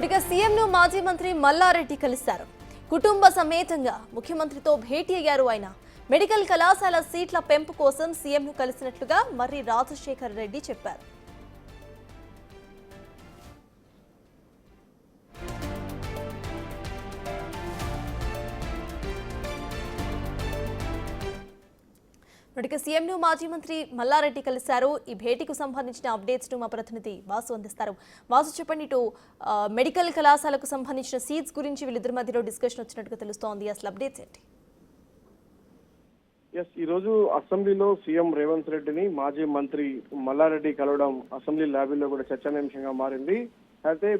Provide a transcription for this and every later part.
ఇక సీఎంను మాజీ మంత్రి మల్లారెడ్డి కలిశారు. కుటుంబ సమేతంగా ముఖ్యమంత్రితో భేటీ అయ్యారు. ఆయన మెడికల్ కళాశాల సీట్ల పెంపు కోసం సీఎంను కలిసినట్లుగా మర్రి రాజశేఖర్ రెడ్డి చెప్పారు. ఇక సీఎంను మాజీ మంత్రి మల్లారెడ్డి కలిశారు. ఈ భేటీకి సంబంధించిన అప్డేట్స్ ను మా ప్రతినిధి వాసు అందిస్తారు. వాసు, చెప్పండి, ఇటు మెడికల్ కళాశాలకు సంబంధించిన సీట్స్ గురించి వీళ్ళిద్దరి మధ్యలో డిస్కషన్ వచ్చినట్టుగా తెలుస్తోంది. అసలు అప్డేట్స్ ఏంటి? ఈ రోజు అసెంబ్లీలో సీఎం రేవంత్ రెడ్డిని మాజీ మంత్రి మల్లారెడ్డి కలవడం అసెంబ్లీ ల్యాబీలో కూడా చర్చనీయాంశంగా మారింది. అయితే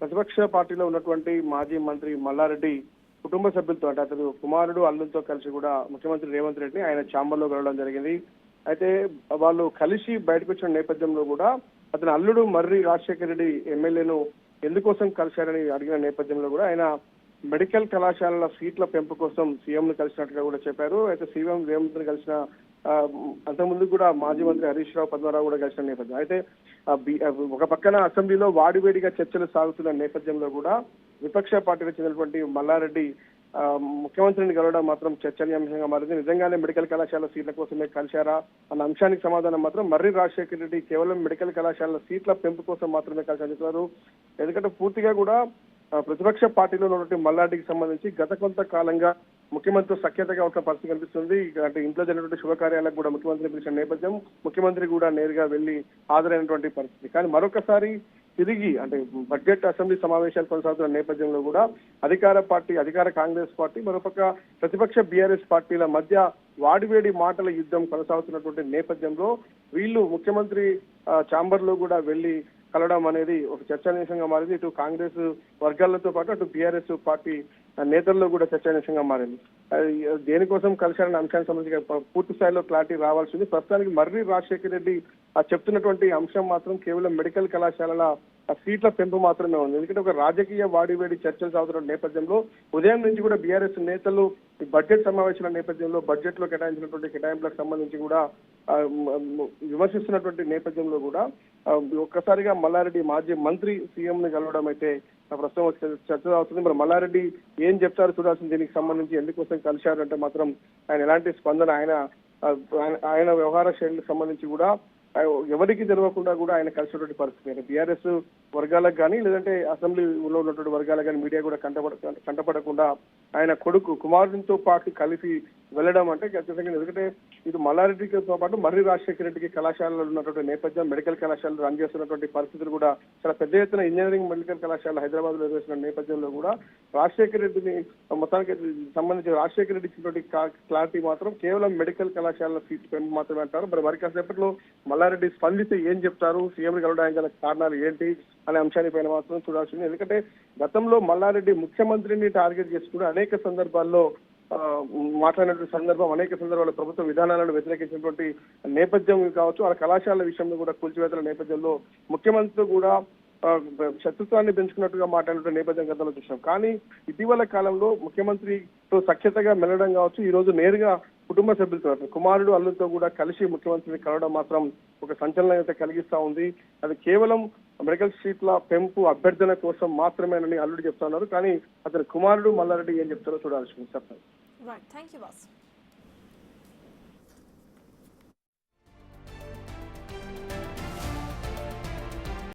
ప్రతిపక్ష పార్టీలో ఉన్నటువంటి మాజీ మంత్రి మల్లారెడ్డి కుటుంబ సభ్యులతో, అంటే అతను కుమారుడు అల్లుతో కలిసి కూడా ముఖ్యమంత్రి రేవంత్ రెడ్డిని ఆయన ఛాంబర్లో కలవడం జరిగింది. అయితే వాళ్ళు కలిసి బయటకు వచ్చిన నేపథ్యంలో కూడా అతని అల్లుడు మర్రి రాజశేఖర రెడ్డి ఎమ్మెల్యేను ఎందుకోసం కలిశారని అడిగిన నేపథ్యంలో కూడా ఆయన మెడికల్ కళాశాలల సీట్ల పెంపు కోసం సీఎంను కలిసినట్టుగా కూడా చెప్పారు. అయితే సీఎం రేవంత్ ని కలిసిన అంతకుముందు కూడా మాజీ మంత్రి హరీష్ రావు పద్మారావు కూడా కలిసిన నేపథ్యం. అయితే ఒక పక్కన అసెంబ్లీలో వాడివేడిగా చర్చలు సాగుతున్న నేపథ్యంలో కూడా విపక్ష పార్టీకి చెందినటువంటి మల్లారెడ్డి ముఖ్యమంత్రిని కలవడం మాత్రం చర్చనీయాంశంగా మారింది. నిజంగానే మెడికల్ కళాశాల సీట్ల కోసమే కలిశారా అన్న అంశానికి సమాధానం మాత్రం మర్రి రాజశేఖర రెడ్డి కేవలం మెడికల్ కళాశాలల సీట్ల పెంపు కోసం మాత్రమే కలిసి చెప్తున్నారు. ఎందుకంటే పూర్తిగా కూడా ప్రతిపక్ష పార్టీలో ఉన్నటువంటి మల్లారెడ్డికి సంబంధించి గత కొంతకాలంగా ముఖ్యమంత్రితో సఖ్యతగా ఉన్న పరిస్థితి కనిపిస్తుంది. అంటే ఇంట్లో జరిగినటువంటి శుభకార్యాలకు కూడా ముఖ్యమంత్రి పిలిచిన నేపథ్యం, ముఖ్యమంత్రి కూడా నేరుగా వెళ్లి హాజరైనటువంటి పరిస్థితి. కానీ మరొకసారి తిరిగి అంటే బడ్జెట్ అసెంబ్లీ సమావేశాలు కొనసాగుతున్న నేపథ్యంలో కూడా అధికార కాంగ్రెస్ పార్టీ, మరోపక్క ప్రతిపక్ష బీఆర్ఎస్ పార్టీల మధ్య వాడివేడి మాటల యుద్ధం కొనసాగుతున్నటువంటి నేపథ్యంలో వీళ్ళు ముఖ్యమంత్రి ఛాంబర్ లో కూడా వెళ్లి కలవడం అనేది ఒక చర్చనీయాంశంగా మారింది. ఇటు కాంగ్రెస్ వర్గాలతో పాటు అటు బీఆర్ఎస్ పార్టీ నేతల్లో కూడా చర్చనీయాంశంగా మారింది. దేనికోసం కలిశారన్న అంశానికి సంబంధించి పూర్తి స్థాయిలో క్లారిటీ రావాల్సింది. ప్రస్తుతానికి మర్రి రాజశేఖర రెడ్డి చెప్తున్నటువంటి అంశం మాత్రం కేవలం మెడికల్ కళాశాలల సీట్ల పెంపు మాత్రమే ఉంది. ఎందుకంటే ఒక రాజకీయ వాడివేడి చర్చలు సాగుతున్న నేపథ్యంలో ఉదయం నుంచి కూడా బీఆర్ఎస్ నేతలు బడ్జెట్ సమావేశాల నేపథ్యంలో బడ్జెట్ లో కేటాయించినటువంటి కేటాయింపులకు సంబంధించి కూడా విమర్శిస్తున్నటువంటి నేపథ్యంలో కూడా ఒక్కసారిగా మల్లారెడ్డి మాజీ మంత్రి సీఎం ని కలవడం అయితే ప్రస్తుతం చర్చ అవుతుంది. మరి మల్లారెడ్డి ఏం చెప్తారు చూడాల్సింది. దీనికి సంబంధించి ఎందుకోసం కలిశారు అంటే మాత్రం ఆయన ఎలాంటి స్పందన, ఆయన వ్యవహార శైలికి సంబంధించి కూడా ఎవరికి తెలియకుండా కూడా ఆయన కలిసినటువంటి పరిస్థితి. బీఆర్ఎస్ వర్గాలకు కానీ లేదంటే అసెంబ్లీలో ఉన్నటువంటి వర్గాలకు కానీ మీడియా కూడా కంటపడకుండా ఆయన కొడుకు కుమారునితో పాటు కలిసి వెళ్ళడం అంటే ఖచ్చితంగా, ఎందుకంటే ఇది మల్లారెడ్డితో పాటు మర్రి రాజశేఖర రెడ్డికి కళాశాలలో ఉన్నటువంటి నేపథ్యం, మెడికల్ కళాశాలలు రన్ చేస్తున్నటువంటి పరిస్థితులు కూడా చాలా పెద్ద ఎత్తున ఇంజనీరింగ్ మెడికల్ కళాశాల హైదరాబాద్ లో నిర్వహిస్తున్న నేపథ్యంలో కూడా రాజశేఖర రెడ్డిని మొత్తానికి సంబంధించి రాజశేఖర రెడ్డి ఇచ్చినటువంటి క్లారిటీ మాత్రం కేవలం మెడికల్ కళాశాలల సీట్ పెంపు మాత్రమే అంటారు. మరి కాసేపట్లో మల్లారెడ్డి స్పందిస్తే ఏం చెప్తారు, సీఎం కలవడానికి గల కారణాలు ఏంటి అనే అంశాన్ని పైన మాత్రం చూడాల్సింది. ఎందుకంటే గతంలో మల్లారెడ్డి ముఖ్యమంత్రిని టార్గెట్ చేసుకుని అనేక సందర్భాల్లో మాట్లాడినటువంటి సందర్భం, అనేక సందర్భాల్లో ప్రభుత్వ విధానాలను వ్యతిరేకించినటువంటి నేపథ్యం కావచ్చు, ఆ కళాశాల విషయంలో కూడా కూల్చివేతల నేపథ్యంలో ముఖ్యమంత్రితో కూడా శత్రుత్వాన్ని పెంచుకున్నట్టుగా మాట్లాడిన నేపథ్యం గతంలో చూసాం. కానీ ఇటీవల కాలంలో ముఖ్యమంత్రితో సఖ్యతగా మెల్లడం కావచ్చు, ఈ రోజు నేరుగా కుటుంబ సభ్యులతో కుమారుడు అల్లుతో కూడా కలిసి ముఖ్యమంత్రిని కలవడం మాత్రం ఒక సంచలనం అయితే కలిగిస్తా ఉంది. అది కేవలం మెడికల్ సీట్ల పెంపు అభ్యర్థన కోసం మాత్రమేనని అల్లుడు చెప్తా ఉన్నారు. కానీ అతని కుమారుడు మల్లారెడ్డి ఏం చెప్తారో చూడాల్సింది. చెప్పండి.